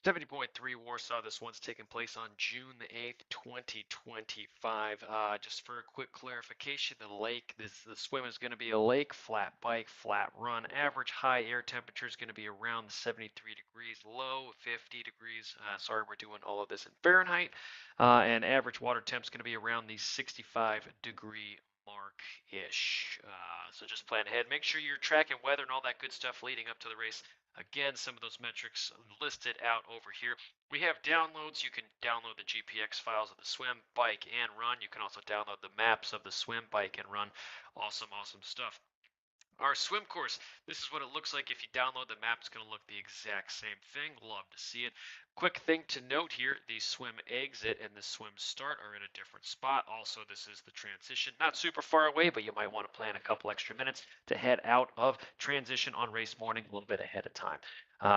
70.3 Warsaw. This one's taking place on June the 8th, 2025. Just for a quick clarification, the swim is going to be a lake, flat bike, flat run. Average high air temperature is going to be around 73 degrees, low 50 degrees. Sorry, we're doing all of this in Fahrenheit. And average water temp is going to be around the 65-degree mark-ish. So just plan ahead. Make sure you're tracking weather and all that good stuff leading up to the race. Again, some of those metrics listed out over here. We have downloads. You can download the GPX files of the swim, bike, and run. You can also download the maps of the swim, bike, and run. Awesome, awesome stuff. Our swim course, this is what it looks like. If you download the map, it's going to look the exact same thing. Love to see it. Quick thing to note here, the swim exit and the swim start are in a different spot. Also, this is the transition. Not super far away, but you might want to plan a couple extra minutes to head out of transition on race morning a little bit ahead of time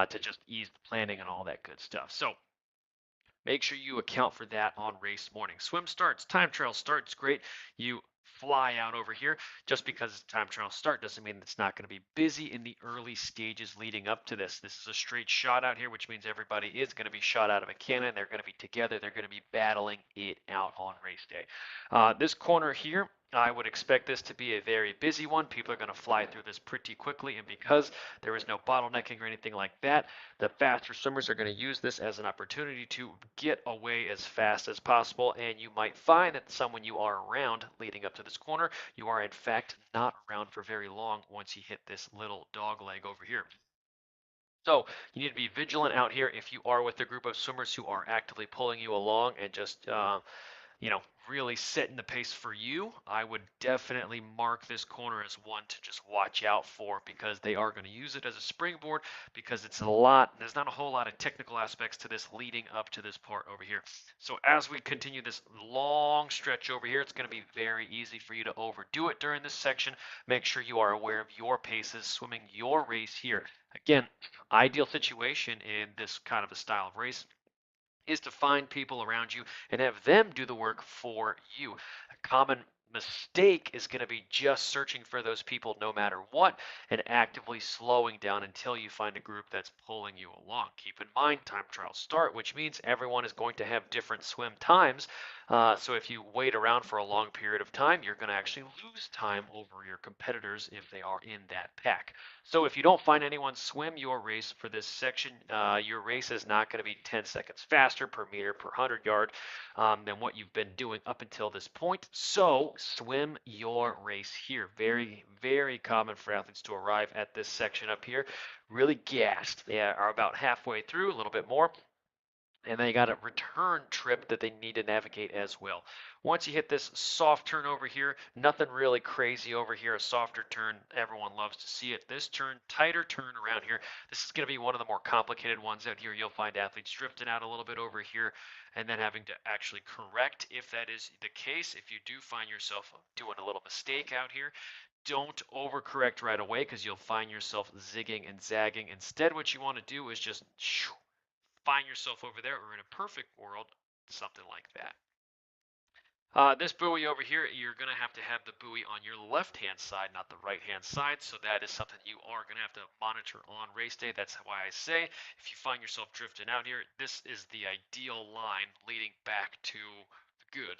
to just ease the planning and all that good stuff. So make sure you account for that on race morning. Swim starts, time trial starts, great. You fly out over here. Just because it's time trial start doesn't mean it's not going to be busy in the early stages leading up to this. This is a straight shot out here, which means everybody is going to be shot out of a cannon. They're going to be together. They're going to be battling it out on race day. This corner here, I would expect this to be a very busy one. People are going to fly through this pretty quickly, and because there is no bottlenecking or anything like that, the faster swimmers are going to use this as an opportunity to get away as fast as possible, and you might find that someone you are around leading up to this corner, you are in fact not around for very long once you hit this little dog leg over here. So you need to be vigilant out here if you are with a group of swimmers who are actively pulling you along and just really setting the pace for you. I would definitely mark this corner as one to just watch out for because they are going to use it as a springboard because there's not a whole lot of technical aspects to this leading up to this part over here. So as we continue this long stretch over here, it's going to be very easy for you to overdo it during this section. Make sure you are aware of your paces, swimming your race here. Again, ideal situation in this kind of a style of race is to find people around you and have them do the work for you. A common mistake is going to be just searching for those people no matter what and actively slowing down until you find a group that's pulling you along. Keep in mind, time trials start, which means everyone is going to have different swim times. So if you wait around for a long period of time, you're going to actually lose time over your competitors if they are in that pack. So if you don't find anyone swim your race for this section, your race is not going to be 10 seconds faster per meter per 100 yard than what you've been doing up until this point. So swim your race here. Very, very common for athletes to arrive at this section up here really gassed. They are about halfway through, a little bit more. And they got a return trip that they need to navigate as well. Once you hit this soft turn over here, nothing really crazy over here. A softer turn, everyone loves to see it. This turn, tighter turn around here. This is going to be one of the more complicated ones out here. You'll find athletes drifting out a little bit over here and then having to actually correct if that is the case. If you do find yourself doing a little mistake out here, don't overcorrect right away because you'll find yourself zigging and zagging. Instead, what you want to do is just find yourself over there, or in a perfect world, something like that. This buoy over here, you're going to have the buoy on your left-hand side, not the right-hand side, so that is something you are going to have to monitor on race day. That's why I say if you find yourself drifting out here, this is the ideal line leading back to the good.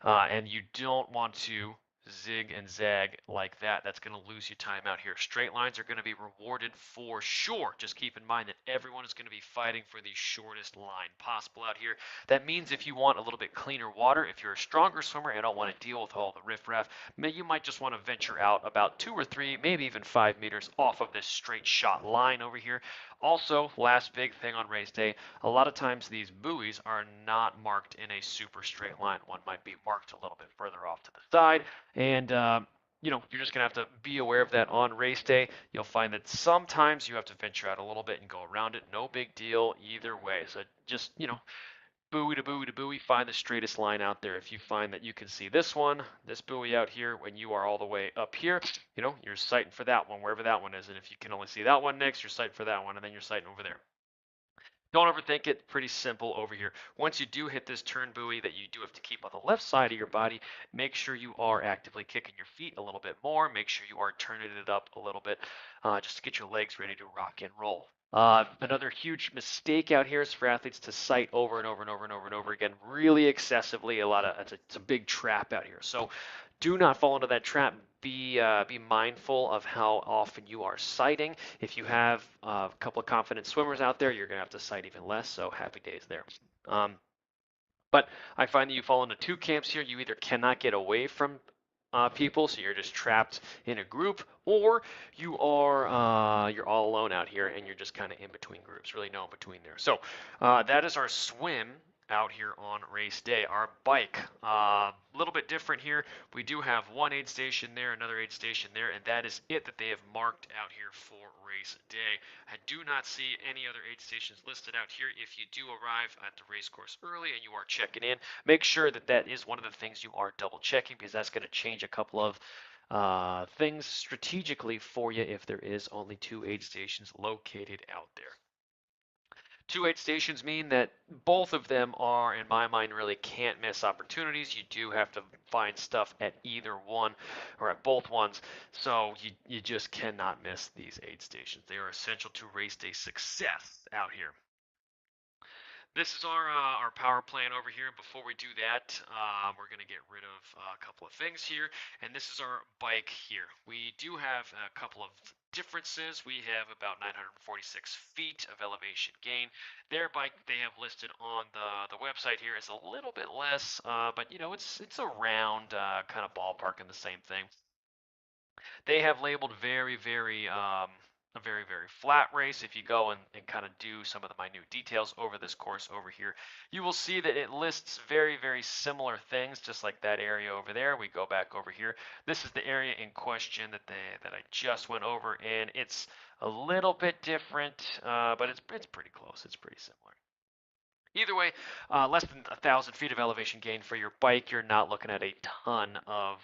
And you don't want to zig and zag like that. That's going to lose you time out here. Straight lines are going to be rewarded for sure. Just keep in mind that everyone is going to be fighting for the shortest line possible out here. That means if you want a little bit cleaner water, if you're a stronger swimmer and don't want to deal with all the riffraff, you might just want to venture out about 2 or 3, maybe even 5 meters off of this straight shot line over here. Also, last big thing on race day, a lot of times these buoys are not marked in a super straight line. One might be marked a little bit further off to the side, and you're just going to have to be aware of that on race day. You'll find that sometimes you have to venture out a little bit and go around it. No big deal either way. So just, buoy to buoy to buoy, find the straightest line out there. If you find that you can see this buoy out here, when you are all the way up here, you're sighting for that one, wherever that one is. And if you can only see that one next, you're sighting for that one, and then you're sighting over there. Don't overthink it. Pretty simple over here. Once you do hit this turn buoy that you do have to keep on the left side of your body, make sure you are actively kicking your feet a little bit more. Make sure you are turning it up a little bit just to get your legs ready to rock and roll. Another huge mistake out here is for athletes to cite over and over and over and over and over again, really excessively. It's a big trap out here. So do not fall into that trap. Be mindful of how often you are citing. If you have a couple of confident swimmers out there, you're gonna have to cite even less. So happy days there. Um, but I find that you fall into two camps here. You either cannot get away from people, so you're just trapped in a group, or you're all alone out here and you're just kind of in between groups. Really no in between there. So that is our swim out here on race day. Our bike, a little bit different here. We do have one aid station there, another aid station there, and that is it that they have marked out here for race day. I do not see any other aid stations listed out here. If you do arrive at the race course early and you are checking in, make sure that that is one of the things you are double checking, because that's going to change a couple of things strategically for you if there is only two aid stations located out there. Two aid stations mean that both of them are, in my mind, really can't miss opportunities. You do have to find stuff at either one or at both ones, so you just cannot miss these aid stations. They are essential to race day success out here. This is our power plan over here. Before we do that, we're going to get rid of a couple of things here. And this is our bike here. We do have a couple of differences. We have about 946 feet of elevation gain. Their bike they have listed on the website here is a little bit less, but you know it's around kind of ballpark in the same thing. They have labeled a very flat race. If you go and kind of do some of the minute details over this course over here, you will see that it lists very similar things, just like that area over there. We go back over here. This is the area in question that I just went over, and it's a little bit different, but it's pretty close. It's pretty similar. Either way, less than 1,000 feet of elevation gain for your bike. You're not looking at a ton of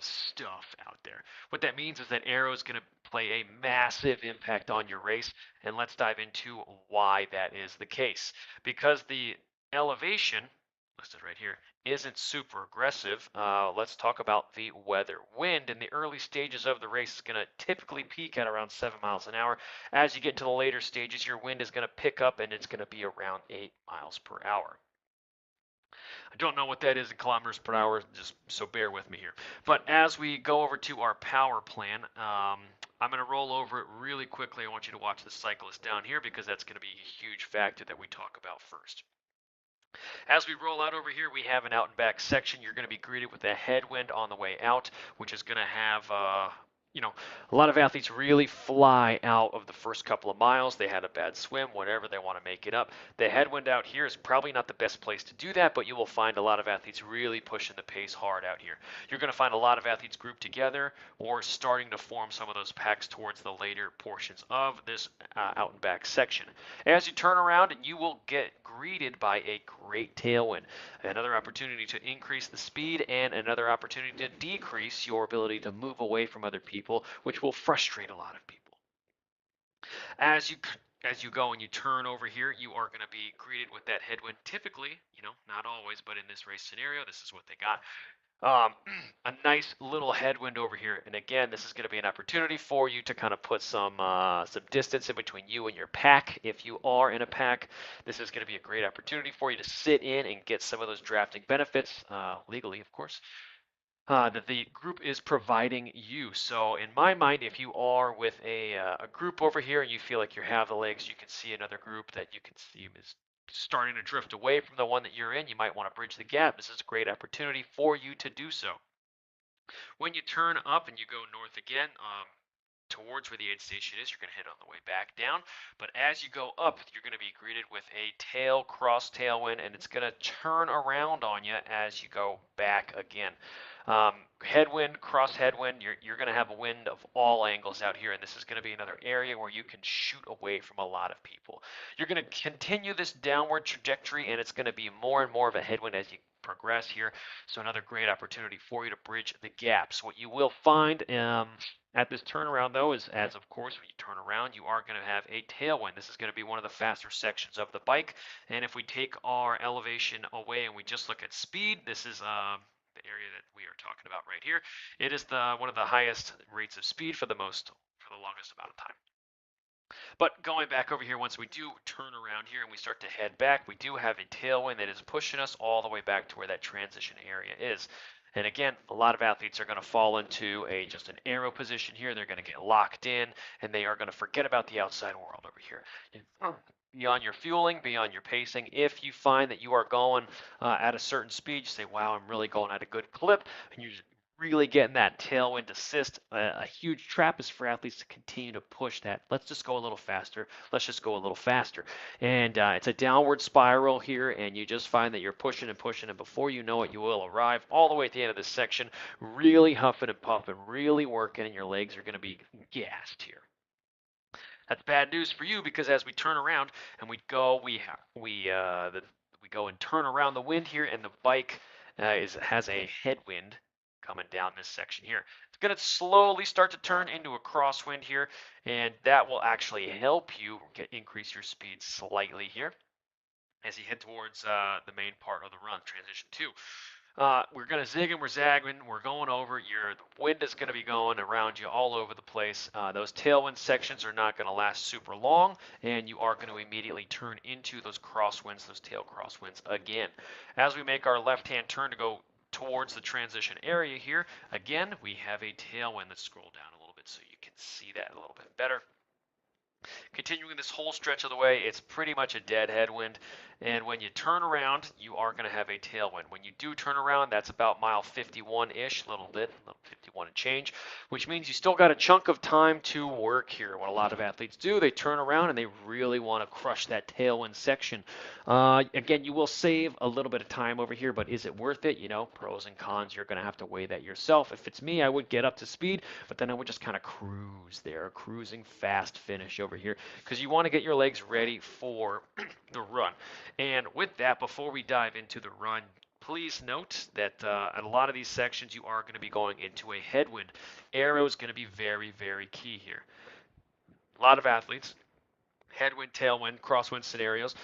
stuff out there. What that means is that aero is going to play a massive impact on your race, and let's dive into why that is the case. Because the elevation listed right here isn't super aggressive. Let's talk about the weather. Wind in the early stages of the race is going to typically peak at around 7 miles an hour. As you get into the later stages, your wind is going to pick up and it's going to be around 8 miles per hour. I don't know what that is in kilometers per hour, just so bear with me here. But as we go over to our power plan, I'm going to roll over it really quickly. I want you to watch the cyclist down here because that's going to be a huge factor that we talk about first. As we roll out over here, we have an out and back section. You're going to be greeted with a headwind on the way out, which is going to have a lot of athletes really fly out of the first couple of miles. They had a bad swim, whatever, they want to make it up. The headwind out here is probably not the best place to do that, but you will find a lot of athletes really pushing the pace hard out here. You're going to find a lot of athletes grouped together or starting to form some of those packs towards the later portions of this out and back section. As you turn around, you will get greeted by a great tailwind. Another opportunity to increase the speed and another opportunity to decrease your ability to move away from other people, which will frustrate a lot of people. As you go and you turn over here, you are going to be greeted with that headwind. Typically, not always, but in this race scenario, this is what they got. A nice little headwind over here, and again, this is going to be an opportunity for you to kind of put some distance in between you and your pack. If you are in a pack, this is going to be a great opportunity for you to sit in and get some of those drafting benefits, legally, of course, that the group is providing you. So in my mind, if you are with a group over here and you feel like you have the legs, you can see another group that you can see is starting to drift away from the one that you're in, you might want to bridge the gap. This is a great opportunity for you to do so. When you turn up and you go north again, towards where the aid station is, you're going to head on the way back down. But as you go up, you're going to be greeted with a cross tailwind, and it's going to turn around on you as you go back again. Headwind, cross headwind, you're going to have a wind of all angles out here, and this is going to be another area where you can shoot away from a lot of people. You're going to continue this downward trajectory, and it's going to be more and more of a headwind as you progress here. So another great opportunity for you to bridge the gaps. What you will find at this turnaround, though, is of course, when you turn around, you are going to have a tailwind. This is going to be one of the faster sections of the bike. And if we take our elevation away and we just look at speed, this is the area that we are talking about right here. It is one of the highest rates of speed for the longest amount of time. But going back over here, once we do turn around here and we start to head back, we do have a tailwind that is pushing us all the way back to where that transition area is. And again, a lot of athletes are going to fall into just an arrow position here. They're going to get locked in, and they are going to forget about the outside world over here. Beyond your fueling, beyond your pacing, if you find that you are going at a certain speed, you say, wow, I'm really going at a good clip, and you're really getting that tailwind assist. A huge trap is for athletes to continue to push that. Let's just go a little faster. Let's just go a little faster. And it's a downward spiral here, and you just find that you're pushing and pushing, and before you know it, you will arrive all the way at the end of this section, really huffing and puffing, really working, and your legs are going to be gassed here. That's bad news for you because as we turn around and we go and turn around the wind here, and the bike has a headwind coming down this section here. It's going to slowly start to turn into a crosswind here, and that will actually help you increase your speed slightly here as you head towards the main part of the run, transition 2. We're going to zig and we're zagging. We're going over. The wind is going to be going around you all over the place. Those tailwind sections are not going to last super long, and you are going to immediately turn into those crosswinds, those tail crosswinds again. As we make our left-hand turn to go towards the transition area here, again, we have a tailwind. Let's scroll down a little bit so you can see that a little bit better. Continuing this whole stretch of the way, it's pretty much a dead headwind. And when you turn around, you are going to have a tailwind. When you do turn around, that's about mile 51-ish, a little bit, 51 and change, which means you still got a chunk of time to work here. What a lot of athletes do, they turn around and they really want to crush that tailwind section. Again, you will save a little bit of time over here, but is it worth it? You know, pros and cons, you're going to have to weigh that yourself. If it's me, I would get up to speed, but then I would just kind of cruise there, cruising fast finish over here, because you want to get your legs ready for the run. And with that, before we dive into the run, please note that at a lot of these sections, you are going to be going into a headwind. Arrow is going to be very, very key here. A lot of athletes, headwind, tailwind, crosswind scenarios,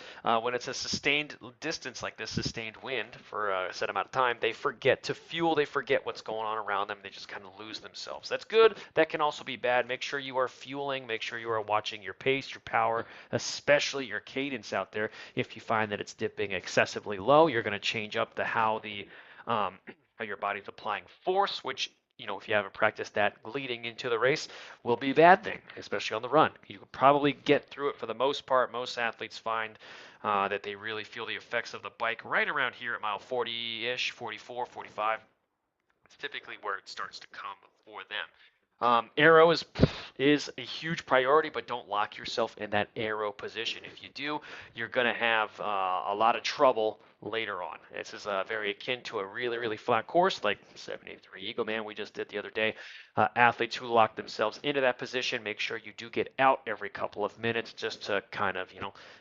when it's a sustained distance like this, sustained wind for a set amount of time, they forget to fuel, they forget what's going on around them, they just kind of lose themselves. That's good. That can also be bad. Make sure you are fueling, make sure you are watching your pace, your power, especially your cadence out there. If you find that it's dipping excessively low, you're going to change up how your body's applying force, which if you haven't practiced that leading into the race, will be a bad thing, especially on the run. You can probably get through it for the most part. Most athletes find that they really feel the effects of the bike right around here at mile 40-ish, 44, 45. It's typically where it starts to come for them. Arrow is a huge priority, but don't lock yourself in that arrow position. If you do, you're going to have a lot of trouble later on. This is very akin to a really, really flat course like 70.3 Eagle Man we just did the other day. Athletes who lock themselves into that position, make sure you do get out every couple of minutes just to kind of,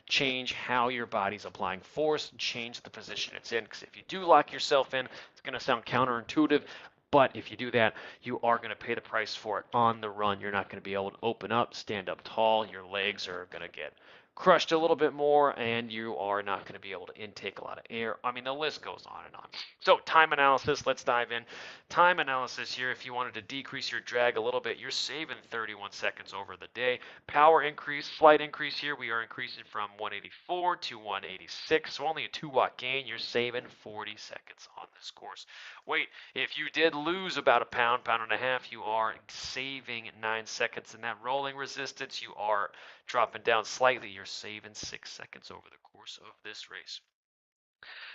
change how your body's applying force, change the position it's in. Because if you do lock yourself in, it's going to sound counterintuitive, but if you do that, you are going to pay the price for it on the run. You're not going to be able to open up, stand up tall. Your legs are going to get crushed a little bit more, and you are not going to be able to intake a lot of air. I mean, the list goes on and on. So time analysis, let's dive in. Time analysis here, if you wanted to decrease your drag a little bit, you're saving 31 seconds over the day. Power increase, slight increase here, we are increasing from 184 to 186, so only a 2-watt gain. You're saving 40 seconds on this course. Wait, if you did lose about a pound, pound and a half, you are saving 9 seconds. In that rolling resistance, you are dropping down slightly. You're saving 6 seconds over the course of this race.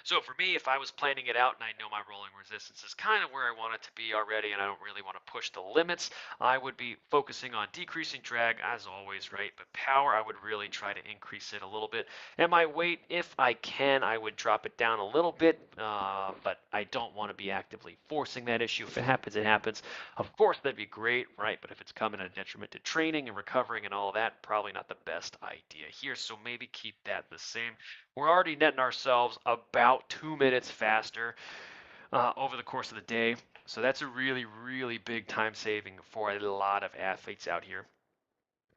So for me, if I was planning it out and I know my rolling resistance is kind of where I want it to be already and I don't really want to push the limits, I would be focusing on decreasing drag as always, right? But power, I would really try to increase it a little bit. And my weight, if I can, I would drop it down a little bit, but I don't want to be actively forcing that issue. If it happens, it happens. Of course, that'd be great, right? But if it's coming at a detriment to training and recovering and all of that, probably not the best idea here. So maybe keep that the same. We're already netting ourselves about 2 minutes faster over the course of the day. So that's a really, really big time saving for a lot of athletes out here.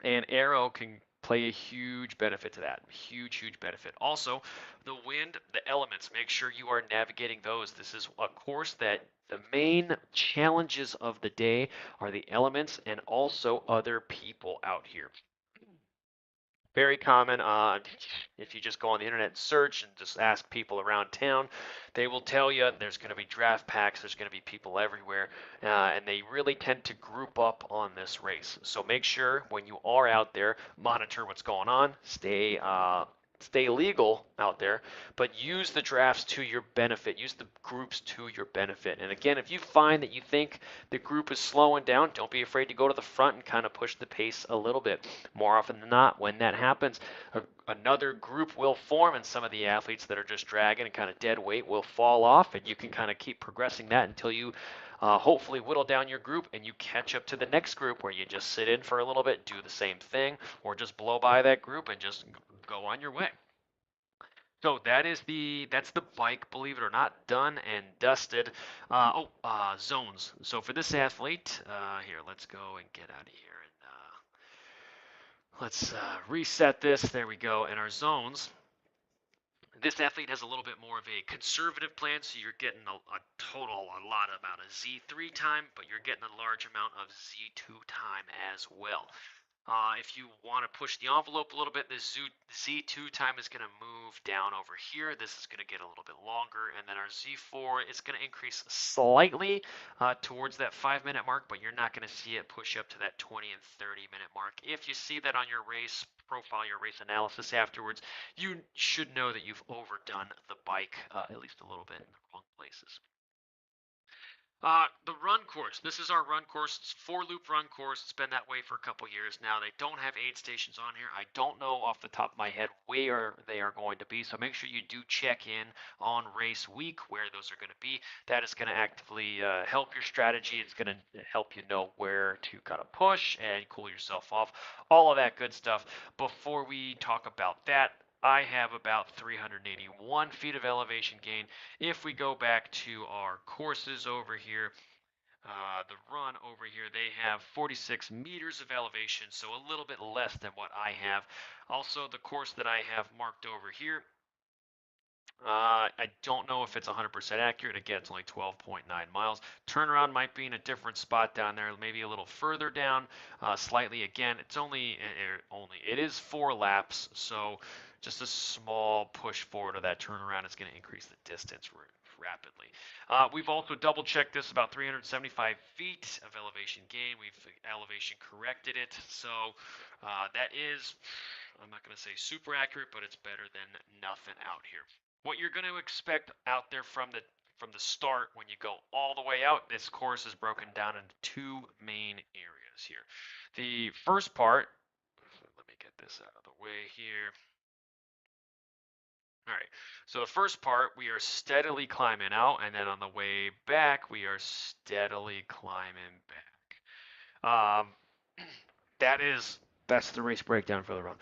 And Arrow can play a huge benefit to that. Huge, huge benefit. Also, the wind, the elements, make sure you are navigating those. This is a course that the main challenges of the day are the elements and also other people out here. Very common. If you just go on the internet and search and just ask people around town, they will tell you there's going to be draft packs, there's going to be people everywhere, and they really tend to group up on this race. So make sure when you are out there, monitor what's going on, stay legal out there, but use the drafts to your benefit. Use the groups to your benefit. And again, if you find that you think the group is slowing down, don't be afraid to go to the front and kind of push the pace a little bit. More often than not, when that happens, another group will form, and some of the athletes that are just dragging and kind of dead weight will fall off, and you can kind of keep progressing that until you hopefully whittle down your group and you catch up to the next group where you just sit in for a little bit, do the same thing, or just blow by that group and just go on your way. So that's the bike, believe it or not, done and dusted. Zones. So for this athlete, here, let's go and get out of here and let's reset this. There we go. And our zones. This athlete has a little bit more of a conservative plan, so you're getting a lot amount of Z3 time, but you're getting a large amount of Z2 time as well. If you want to push the envelope a little bit, this Z2 time is going to move down over here. This is going to get a little bit longer, and then our Z4 is going to increase slightly towards that 5-minute mark, but you're not going to see it push up to that 20 and 30-minute mark. If you see that on your race profile, your race analysis afterwards, you should know that you've overdone the bike at least a little bit in the wrong places. The run course. This is our run course. It's 4-loop run course. It's been that way for a couple years now. They don't have aid stations on here. I don't know off the top of my head where they are going to be. So make sure you do check in on race week where those are going to be. That is going to actively help your strategy. It's going to help you know where to kind of push and cool yourself off. All of that good stuff. Before we talk about that, I have about 381 feet of elevation gain. If we go back to our courses over here, the run over here, they have 46 meters of elevation, so a little bit less than what I have. Also, the course that I have marked over here, I don't know if it's 100% accurate. Again, it's only 12.9 miles. Turnaround might be in a different spot down there, maybe a little further down, slightly. Again, it is 4 laps, so just a small push forward of that turnaround is going to increase the distance rapidly. We've also double checked this, about 375 feet of elevation gain. We've elevation corrected it, so that is, I'm not going to say super accurate, but it's better than nothing out here. What you're going to expect out there from the start when you go all the way out, this course is broken down into 2 main areas here. The first part, let me get this out of the way here. All right, so the first part, we are steadily climbing out, and then on the way back, we are steadily climbing back. That's the race breakdown for the run.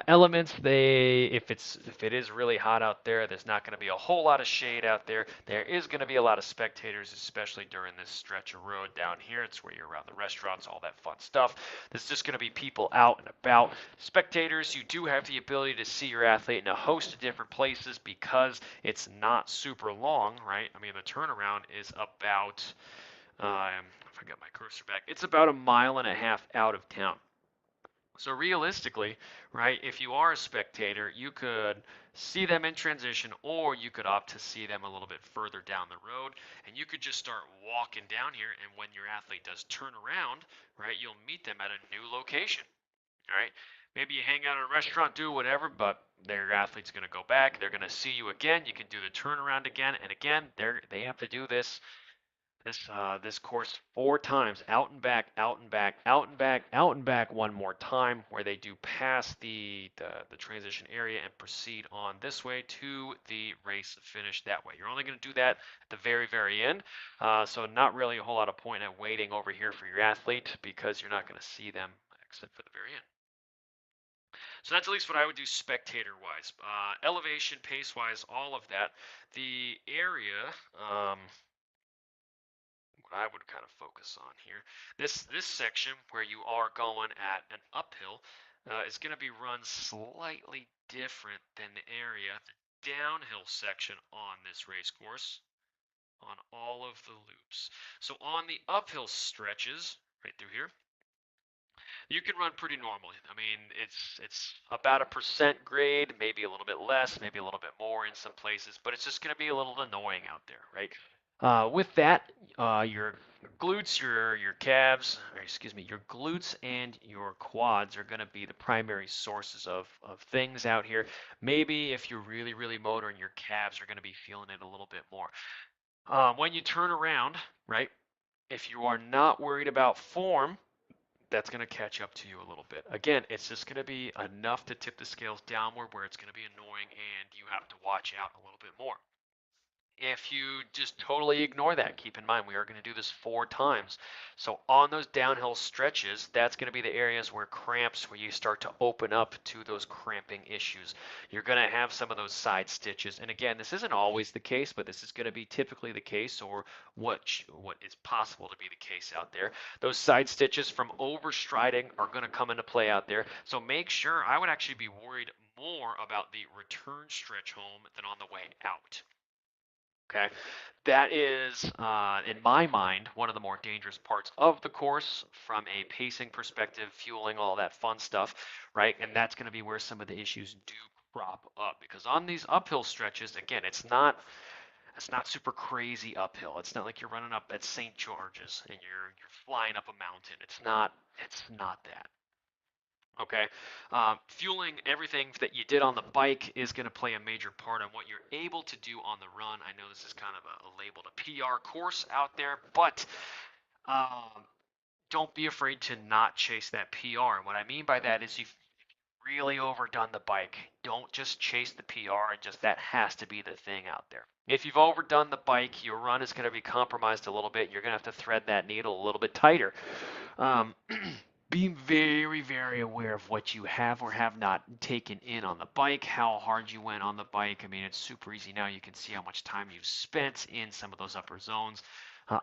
Elements, if it is really hot out there, there's not going to be a whole lot of shade out there. There is going to be a lot of spectators, especially during this stretch of road down here. It's where you're around the restaurants, all that fun stuff. There's just going to be people out and about. Spectators, you do have the ability to see your athlete in a host of different places because it's not super long, right? I mean, the turnaround is about, if I got my cursor back, it's about 1.5 miles out of town. So realistically, right, if you are a spectator, you could see them in transition, or you could opt to see them a little bit further down the road, and you could just start walking down here, and when your athlete does turn around, right, you'll meet them at a new location, all right? Maybe you hang out at a restaurant, do whatever, but their athlete's going to go back. They're going to see you again. You can do the turnaround again, and again, they have to do this course 4 times, out and back, out and back, out and back, out and back one more time, where they do pass the transition area and proceed on this way to the race finish that way. You're only going to do that at the very, very end, so not really a whole lot of point at waiting over here for your athlete because you're not going to see them except for the very end. So that's at least what I would do spectator-wise. Elevation, pace-wise, all of that. The area, I would kind of focus on here. This section where you are going at an uphill is going to be run slightly different than the area, the downhill section on this race course, on all of the loops. So on the uphill stretches, right through here, You can run pretty normally. I mean, it's about a percent grade, maybe a little bit less, maybe a little bit more in some places, but it's just going to be a little annoying out there, right? With that, your glutes, your calves, or excuse me, your glutes and your quads are going to be the primary sources of things out here. Maybe if you're really motoring, your calves are going to be feeling it a little bit more. When you turn around, right? If you are not worried about form, that's going to catch up to you a little bit. Again, it's just going to be enough to tip the scales downward where it's going to be annoying and you have to watch out a little bit more. If you just totally ignore that, keep in mind we are going to do this 4 times. So on those downhill stretches, that's going to be the areas where cramps, where you start to open up to those cramping issues. You're going to have some of those side stitches. And again, this isn't always the case, but this is going to be typically the case, or what is possible to be the case out there. Those side stitches from overstriding are going to come into play out there. So make sure, I would actually be worried more about the return stretch home than on the way out. Okay, that is, in my mind, one of the more dangerous parts of the course from a pacing perspective, fueling, all that fun stuff, right? And that's going to be where some of the issues do crop up because on these uphill stretches, again, it's not super crazy uphill. It's not like you're running up at St. George's and you're flying up a mountain. It's not that. Okay, fueling everything that you did on the bike is going to play a major part on what you're able to do on the run. I know this is kind of labeled a PR course out there, but um, don't be afraid to not chase that PR. And what I mean by that is you've really overdone the bike. Don't just chase the PR and just that has to be the thing out there. If you've overdone the bike, your run is going to be compromised a little bit. You're going to have to thread that needle a little bit tighter. Um, be very aware of what you have or have not taken in on the bike, how hard you went on the bike. I mean, it's super easy now. You can see how much time you've spent in some of those upper zones.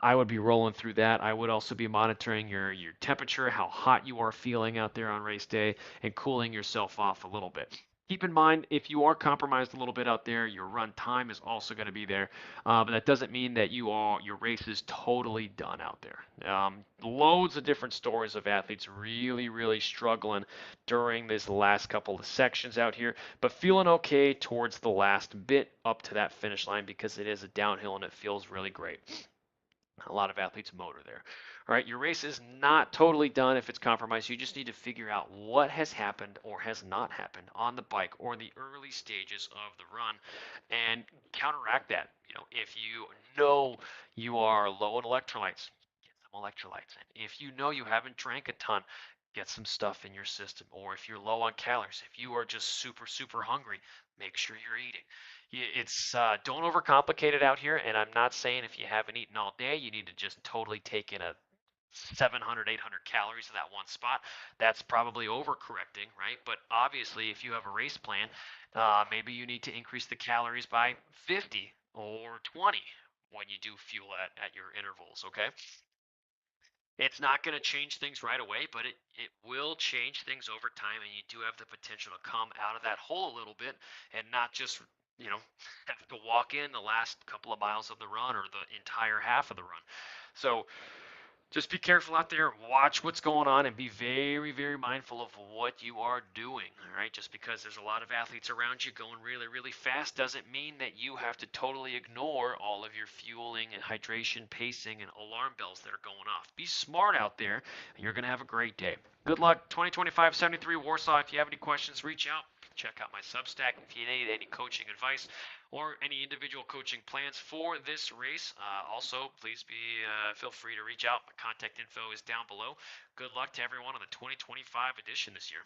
I would be rolling through that. I would also be monitoring your temperature, how hot you are feeling out there on race day, and cooling yourself off a little bit. Keep in mind, if you are compromised a little bit out there, your run time is also going to be there. But that doesn't mean that your race is totally done out there. Loads of different stories of athletes really struggling during this last couple of sections out here, but feeling okay towards the last bit up to that finish line because it is a downhill and it feels really great. A lot of athletes motor there. All right, your race is not totally done if it's compromised. You just need to figure out what has happened or has not happened on the bike or the early stages of the run and counteract that. If you know you are low in electrolytes, get some electrolytes in. If you know you haven't drank a ton, get some stuff in your system. Or if you're low on calories, if you are just super hungry, make sure you're eating. It's don't overcomplicate it out here. And I'm not saying if you haven't eaten all day, you need to just totally take in a 700, 800 calories in that one spot. That's probably overcorrecting, right? But obviously, if you have a race plan, maybe you need to increase the calories by 50 or 20 when you do fuel at your intervals, okay? It's not going to change things right away, but it will change things over time, and you do have the potential to come out of that hole a little bit and not just, you know, have to walk in the last couple of miles of the run or the entire half of the run. So just be careful out there, watch what's going on, and be very mindful of what you are doing. All right, just because there's a lot of athletes around you going really fast doesn't mean that you have to totally ignore all of your fueling and hydration, pacing, and alarm bells that are going off. Be smart out there, and you're going to have a great day. Good luck, 2025 73 Warsaw. If you have any questions, reach out. Check out my Substack if you need any coaching advice or any individual coaching plans for this race. Also, please feel free to reach out. My contact info is down below. Good luck to everyone on the 2025 edition this year.